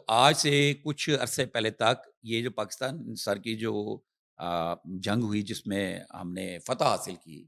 آج سے کچھ عرصے پہلے تک یہ جو پاکستان سر کی جو جنگ ہوئی جس میں ہم نے فتح حاصل کی،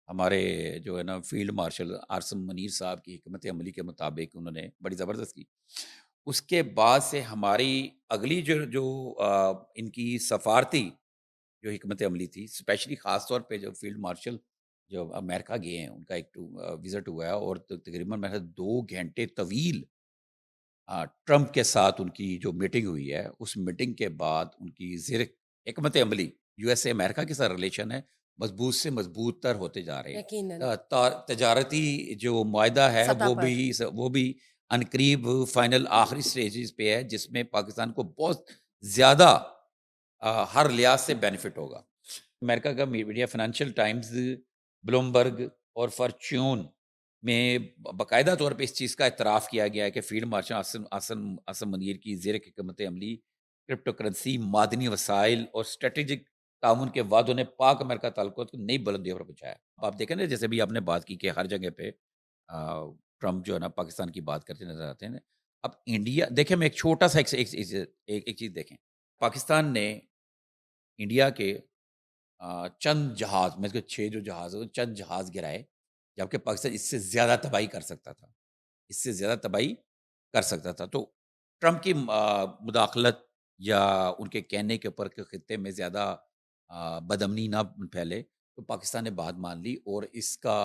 ہمارے جو ہے نا فیلڈ مارشل عاصم منیر صاحب کی حکمت عملی کے مطابق انہوں نے بڑی زبردست کی۔ اس کے بعد سے ہماری اگلی جو جو ان کی سفارتی جو حکمت عملی تھی، اسپیشلی خاص طور پہ جو فیلڈ مارشل جو امریکہ گئے ہیں، ان کا ایک وزٹ ہوا ہے اور تقریباً میرا 2 گھنٹے طویل ٹرمپ کے ساتھ ان کی جو میٹنگ ہوئی ہے، اس میٹنگ کے بعد ان کی زیر حکمت عملی یو ایس اے امریکہ کے ساتھ ریلیشن ہے مضبوط سے مضبوط تر ہوتے جا رہے ہیں۔ یقیناً تجارتی جو معاہدہ ہے سطح پر وہ بھی عنقریب فائنل آخری سٹیجز پہ ہے، جس میں پاکستان کو بہت زیادہ ہر لحاظ سے بینیفٹ ہوگا۔ امریکہ کا میڈیا فائنینشیل ٹائمز، بلومبرگ اور فارچیون میں باقاعدہ طور پہ اس چیز کا اعتراف کیا گیا ہے کہ فیلڈ مارشل عاصم منیر کی زیر حکمت عملی کرپٹو کرنسی، معدنی وسائل اور اسٹریٹجک تعاون کے وعدوں نے پاک امریکہ تعلقات کو نئی بلندیوں پر پہنچایا۔ آپ دیکھیں نا، جیسے بھی آپ نے بات کی کہ ہر جگہ پہ ٹرمپ جو ہے نا پاکستان کی بات کرتے نظر آتے ہیں۔ اب انڈیا دیکھیں، میں ایک چھوٹا سا ایک چیز دیکھیں، پاکستان نے انڈیا کے چند جہاز میں سے 6 جو جہاز ہیں، چند جہاز گرائے، جبکہ پاکستان اس سے زیادہ تباہی کر سکتا تھا، اس سے زیادہ تباہی کر سکتا تھا۔ تو ٹرمپ کی مداخلت یا ان کے کہنے کے اوپر کہ خطے میں زیادہ بدامنی نہ پھیلے، تو پاکستان نے بات مان لی اور اس کا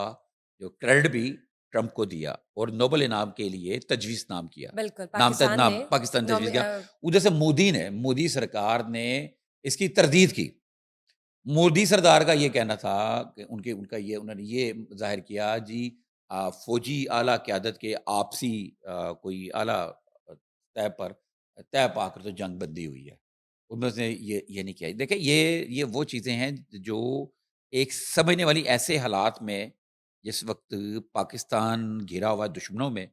جو کریڈٹ بھی ٹرمپ کو دیا اور نوبل انعام کے لیے تجویز نام کیا، بالکل نام پاکستان نے پاکستان تجویز نومی- کیا۔ ادھر سے مودی سرکار نے اس کی تردید کی۔ مودی سردار کا یہ کہنا تھا کہ انہوں نے یہ ظاہر کیا جی، فوجی اعلیٰ قیادت کے آپسی کوئی اعلیٰ طے پا کر تو جنگ بندی ہوئی ہے، ان میں سے یہ نہیں کیا۔ دیکھیں، یہ وہ چیزیں ہیں جو ایک سمجھنے والی ایسے حالات میں جس وقت پاکستان گھرا ہوا ہے دشمنوں میں،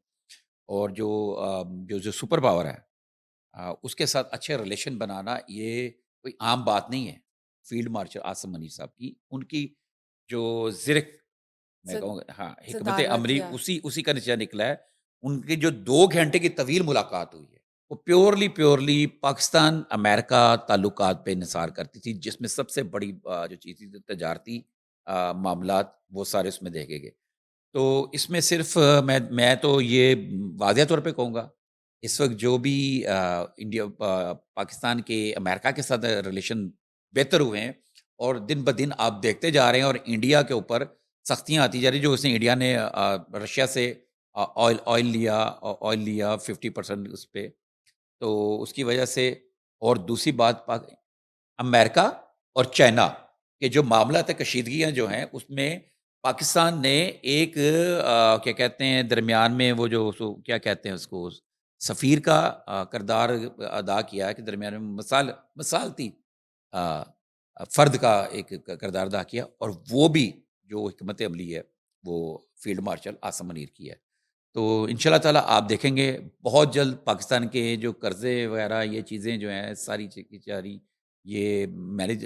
اور جو سپر پاور ہے اس کے ساتھ اچھے ریلیشن بنانا یہ کوئی عام بات نہیں ہے۔ فیلڈ مارشل عاصم منیر صاحب کی ان کی جو زرک میں صد- کہوں گا، ہاں، حکمت صدارت عملی یا اسی کا نتیجہ نکلا ہے۔ ان کی جو 2 گھنٹے کی طویل ملاقات ہوئی ہے، وہ پیورلی پاکستان امریکہ تعلقات پہ انحصار کرتی تھی، جس میں سب سے بڑی جو چیز تھی تجارتی معاملات، وہ سارے اس میں دیکھے گئے۔ تو اس میں صرف میں تو یہ واضح طور پہ کہوں گا، اس وقت جو بھی انڈیا پاکستان کے امریکہ کے ساتھ ریلیشن بہتر ہوئے ہیں، اور دن بدن آپ دیکھتے جا رہے ہیں، اور انڈیا کے اوپر سختیاں آتی جا رہی، جو اس نے انڈیا نے رشیا سے آئل لیا 50% اس پہ، تو اس کی وجہ سے۔ اور دوسری بات، امریکہ اور چائنا کے جو معاملات کشیدگیاں جو ہیں، اس میں پاکستان نے ایک کیا کہتے ہیں درمیان میں وہ جو کیا کہتے ہیں اس کو، سفیر کا کردار ادا کیا ہے کہ درمیان میں مثالتی آ، فرد کا ایک کردار ادا کیا، اور وہ بھی جو حکمت عملی ہے وہ فیلڈ مارشل عاصم منیر کی ہے۔ تو ان شاء اللہ تعالیٰ آپ دیکھیں گے بہت جلد پاکستان کے جو قرضے وغیرہ یہ چیزیں جو ہیں ساری کی ساری یہ مینج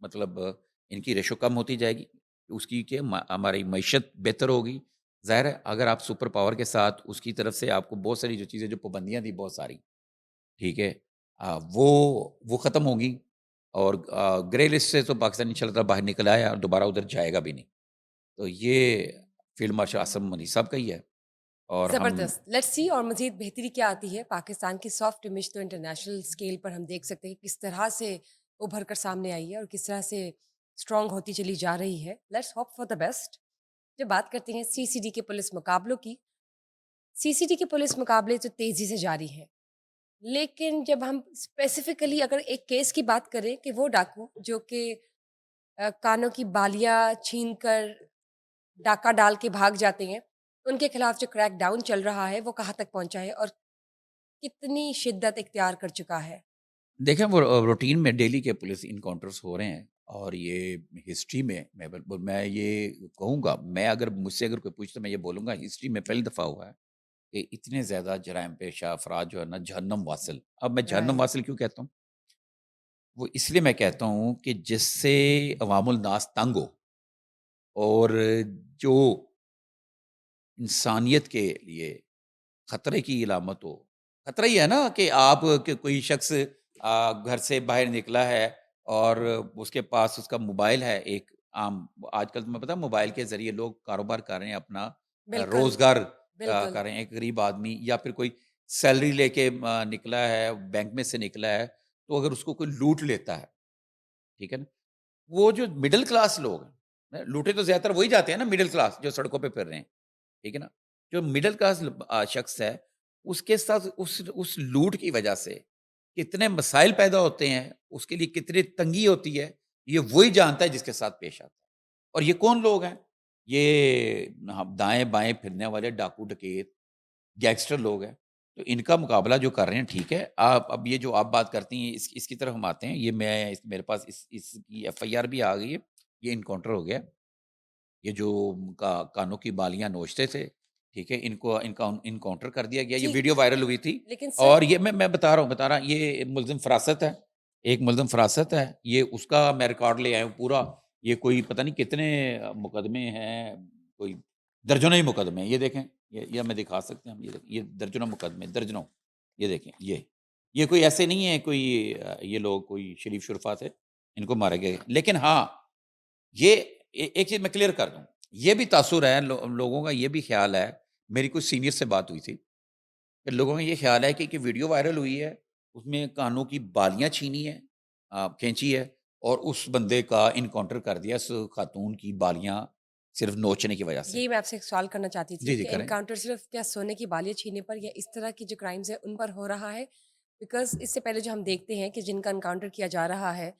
مطلب ان کی ریشو کم ہوتی جائے گی، اس کی کہ ہماری معیشت بہتر ہوگی۔ ظاہر ہے اگر آپ سپر پاور کے ساتھ اس کی طرف سے آپ کو بہت ساری جو چیزیں جو پابندیاں تھیں بہت ساری، ٹھیک ہے، وہ ختم ہوگی، اور گرے لسٹ سے تو پاکستان ان شاء اللہ تعالیٰ باہر نکل آیا اور دوبارہ ادھر جائے گا بھی نہیں۔ تو یہ فیلڈ مارشل عاصم منی صاحب کا ہی ہے، اور ہم زبردست لیٹس سی اور مزید بہتری کیا آتی ہے پاکستان کی سافٹ امیج تو انٹرنیشنل اسکیل پر ہم دیکھ سکتے ہیں کہ کس طرح سے ابھر کر سامنے آئی ہے اور کس طرح سے اسٹرانگ ہوتی چلی جا رہی ہے. Let's hope for the best. جب بات کرتے ہیں سی سی ڈی کے پولیس مقابلوں کی، سی سی ڈی کے پولیس مقابلے تو تیزی سے جاری ہیں، لیکن جب ہم اسپیسیفکلی اگر ایک کیس کی بات کریں کہ وہ ڈاکو جو کہ کانوں کی بالیاں چھین کر ڈاکہ ڈال کے بھاگ جاتے ہیں، ان کے خلاف جو کریک ڈاؤن چل رہا ہے وہ کہاں تک پہنچا ہے اور کتنی شدت اختیار کر چکا ہے؟ دیکھیں وہ روٹین میں ڈیلی کے پولیس انکاؤنٹرز ہو رہے ہیں، اور یہ ہسٹری میں میں یہ کہوں گا، میں اگر مجھ سے اگر کوئی پوچھتا میں یہ بولوں گا ہسٹری میں پہلی دفعہ ہوا ہے کہ اتنے زیادہ جرائم پیشہ افراد جو ہے نا جہنم واصل۔ اب میں جہنم رائٹ. واصل کیوں کہتا ہوں؟ وہ اس لیے میں کہتا ہوں کہ جس سے عوام الناس تنگ ہو، اور جو انسانیت کے لیے خطرے کی علامت ہو، خطرہ یہ ہے نا کہ آپ کہ کوئی شخص گھر سے باہر نکلا ہے اور اس کے پاس اس کا موبائل ہے ایک عام، آج کل تمہیں پتا موبائل کے ذریعے لوگ کاروبار کر رہے ہیں اپنا، بالکل، روزگار بالکل. کر رہے ہیں، ایک غریب آدمی یا پھر کوئی سیلری لے کے نکلا ہے، بینک میں سے نکلا ہے، تو اگر اس کو کوئی لوٹ لیتا ہے، ٹھیک ہے نا، وہ جو مڈل کلاس لوگ ہیں، لوٹے تو زیادہ تر وہی جاتے ہیں نا، مڈل کلاس جو سڑکوں پہ پھر رہے ہیں، ٹھیک ہے نا؟ جو مڈل کلاس شخص ہے، اس کے ساتھ اس لوٹ کی وجہ سے کتنے مسائل پیدا ہوتے ہیں، اس کے لیے کتنی تنگی ہوتی ہے، یہ وہی جانتا ہے جس کے ساتھ پیش آتا ہے۔ اور یہ کون لوگ ہیں؟ یہ دائیں بائیں پھرنے والے ڈاکو ڈکیت گینگسٹر لوگ ہیں۔ تو ان کا مقابلہ جو کر رہے ہیں ٹھیک ہے، آپ اب یہ جو آپ بات کرتی ہیں اس کی طرف ہم آتے ہیں، یہ میرے پاس اس کی ایف آئی آر بھی آ گئی ہے، یہ انکاؤنٹر ہو گیا، یہ جو کانوں کی بالیاں نوچتے تھے، ٹھیک ہے، ان کو انکاؤنٹر کر دیا گیا، یہ جی، ویڈیو وائرل ہوئی تھی، لیکن سر اور یہ میں بتا رہا ہوں یہ ملزم فراست ہے، ایک ملزم فراست ہے، یہ اس کا میں ریکارڈ لے آیا ہوں پورا، یہ کوئی پتہ نہیں کتنے مقدمے ہیں، کوئی درجنوں ہی مقدمے ہیں، یہ دیکھیں، یہ ہمیں دکھا سکتے ہیں ہم، یہ دیکھیں، یہ درجنوں مقدمے، درجنوں، یہ دیکھیں، یہ کوئی ایسے نہیں ہے کوئی یہ لوگ کوئی شریف شرفا تھے ان کو مارے گئے، لیکن ہاں یہ ایک چیز میں کلیئر کر دوں، یہ بھی تاثر ہے لوگوں کا، یہ بھی خیال ہے، میری کوئی سینئر سے بات ہوئی تھی کہ لوگوں کا یہ خیال ہے کہ ویڈیو وائرل ہوئی ہے، اس میں کانوں کی بالیاں چھینی ہے، کھینچی ہے، اور اس بندے کا انکاؤنٹر کر دیا اس خاتون کی بالیاں صرف نوچنے کی وجہ سے۔ یہی میں آپ سے ایک سوال کرنا چاہتی تھی جی جی کہ کریں۔ انکاؤنٹر صرف کیا سونے کی بالیاں چھیننے پر یا اس طرح کی جو کرائمز ہیں ان پر ہو رہا ہے؟ بیکاز اس سے پہلے جو ہم دیکھتے ہیں کہ جن کا انکاؤنٹر کیا جا رہا ہے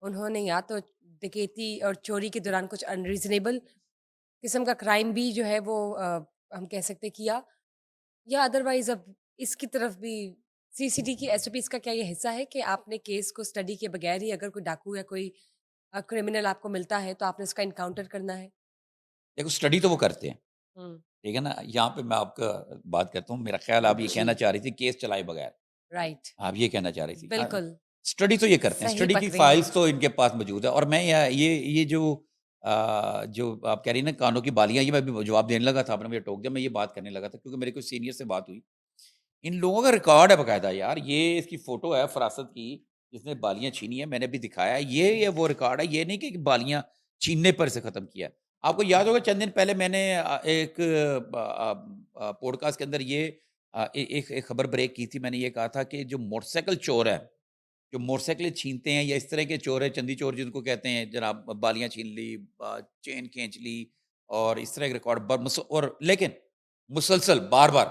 انہوں نے یا تو ڈکیتی اور چوری کے دوران کچھ انریزنیبل قسم کا کرائم بھی جو ہے وہ ہم کہہ سکتے کیا، یا ادروائز اب اس کی طرف بھی سی سی ٹی کی ایس او پی اس کا کیا یہ حصہ ہے کہ آپ نے کیس کو اسٹڈی کے بغیر ہی اگر کوئی ڈاکو یا کوئی کرمنل آپ کو ملتا ہے تو آپ نے اس کا انکاؤنٹر کرنا ہے؟ دیکھو اسٹڈی تو وہ کرتے ہیں، ہوں. ٹھیک ہے نا، یہاں پہ میں آپ کا بات کرتا ہوں، میرا خیال آپ یہ کہنا جی، چاہ رہی تھی کیس چلائے بغیر، رائٹ. آپ یہ کہنا چاہ رہی تھی، بالکل، اسٹڈی تو یہ کرتے ہیں، صحیح اسٹڈی کی پکڑے ہیں. فائلز تو ان کے پاس موجود ہے، اور میں یہ جو آپ کہہ رہی ہیں نا کانوں کی بالیاں، یہ میں بھی جواب دینے لگا تھا، آپ نے مجھے ٹوک دیا، میں یہ بات کرنے لگا تھا کیونکہ میرے کوئی سینئر سے بات ہوئی، ان لوگوں کا ریکارڈ ہے باقاعدہ یار، یہ اس کی فوٹو ہے فراست کی جس نے بالیاں چھینی ہے، میں نے بھی دکھایا ہے، یہ وہ ریکارڈ ہے، یہ نہیں کہ بالیاں چھیننے پر سے ختم کیا۔ آپ کو یاد ہوگا چند دن پہلے میں نے ایک پوڈ کاسٹ کے اندر یہ ایک خبر بریک کی تھی، میں نے یہ کہا تھا کہ جو موٹر سائیکل چور ہے، جو موٹر سائیکلیں چھینتے ہیں یا اس طرح کے چور ہیں، چندی چور جن کو کہتے ہیں، جناب بالیاں چھین لی، چین کھینچ لی، اور اس طرح کے ریکارڈ، اور لیکن مسلسل بار بار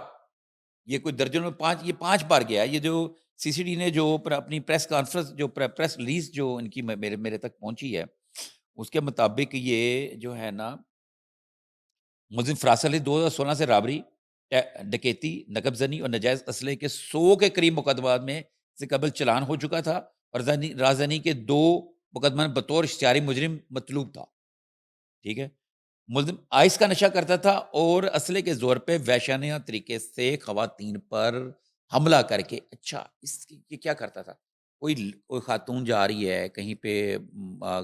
یہ کوئی درجنوں میں یہ 5 بار گیا ہے، یہ جو سی سی ڈی نے جو اپنی پریس کانفرنس جو پریس ریلیز جو ان کی میرے تک پہنچی ہے، اس کے مطابق یہ جو ہے نا ملزم فراست علی 2016 سے رابری، ڈکیتی، نقب زنی اور نجائز اسلحے کے 100 کے قریب مقدمات میں سے قبل چلان ہو چکا تھا، اور رازنی کے 2 مقدمہ میں بطور اشتہاری مجرم مطلوب تھا، ٹھیک ہے۔ ملزم آئس کا نشہ کرتا تھا اور اسلحے کے زور پہ وحشیانہ طریقے سے خواتین پر حملہ کر کے، اچھا یہ کیا کرتا تھا، کوئی خاتون جا رہی ہے کہیں پہ،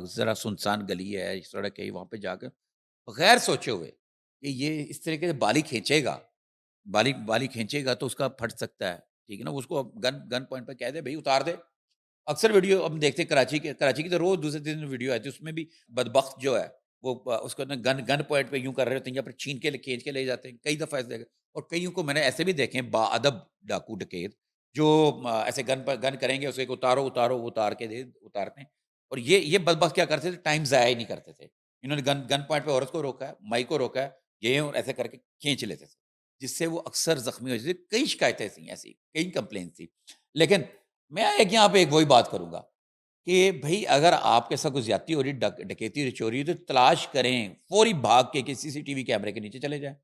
ذرا سنسان گلی ہے، سڑک ہے، وہاں پہ جا کر بغیر سوچے ہوئے کہ یہ اس طریقے سے بالی کھینچے گا، بالی کھینچے گا تو اس کا پھٹ سکتا ہے، ٹھیک ہے نا، اس کو گن پوائنٹ پہ کہہ دے بھائی اتار دے۔ اکثر ویڈیو ہم دیکھتے ہیں کراچی کی تو روز دوسرے دن ویڈیو آتی ہے، اس میں بھی بدبخت جو ہے وہ اس کو گن پوائنٹ پہ یوں کر رہے ہوتے ہیں یا پھر چھین کے کھینچ کے لے جاتے ہیں، کئی دفعہ ایسے دیکھا، اور کئیوں کو میں نے ایسے بھی دیکھے ہیں با ادب ڈاکو ڈکیت جو ایسے گن کریں گے، اسے اتارو اتارو، اتار کے اتارتے ہیں، اور یہ بدبخت کیا کرتے تھے، ٹائم ضائع ہی نہیں کرتے تھے، انہوں نے گن پوائنٹ پہ عورت کو روکا ہے، مائی کو روکا ہے، یہ اور ایسے کر کے کھینچ لیتے تھے، جس سے وہ اکثر زخمی ہو جاتے تھے، کئی شکایتیں تھیں ایسی، کئی کمپلینٹ تھی، لیکن میں یہاں پہ ایک وہی بات کروں گا کہ بھئی اگر آپ کے ساتھ کوئی زیادتی ہو رہی، ڈکیتی اور چوری تو تلاش کریں، فوری بھاگ کے سی سی ٹی وی کیمرے کے نیچے چلے جائیں،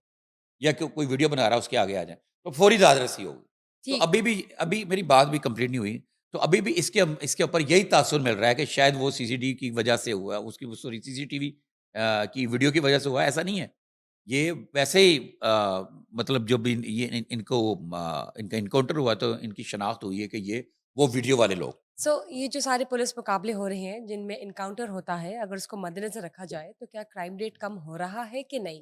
یا کوئی ویڈیو بنا رہا ہے اس کے آگے آ جائیں، تو فوری دادرسی ہوگی۔ تو ٹھیک. ابھی میری بات بھی کمپلیٹ نہیں ہوئی، تو ابھی بھی اس کے اوپر یہی تاثر مل رہا ہے کہ شاید وہ سی سی ٹی وی کی وجہ سے ہوا، اس کی سوری سی سی ٹی وی کی ویڈیو کی وجہ سے ہوا، ایسا نہیں ہے، یہ ویسے ہی مطلب جو بھی ان کو ان کا انکاؤنٹر ہوا تو ان کی شناخت ہوئی ہے کہ یہ وہ ویڈیو والے لوگ۔ سو یہ جو سارے پولیس مقابلے ہو رہے ہیں جن میں انکاؤنٹر ہوتا ہے، اگر اس کو مد نظر رکھا جائے تو کیا کرائم ریٹ کم ہو رہا ہے کہ نہیں؟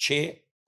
6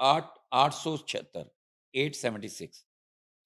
876, 876,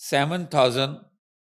7000,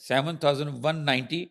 7190,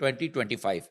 2025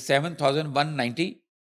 7190,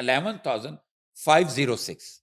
11506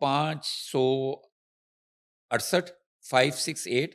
568, 568,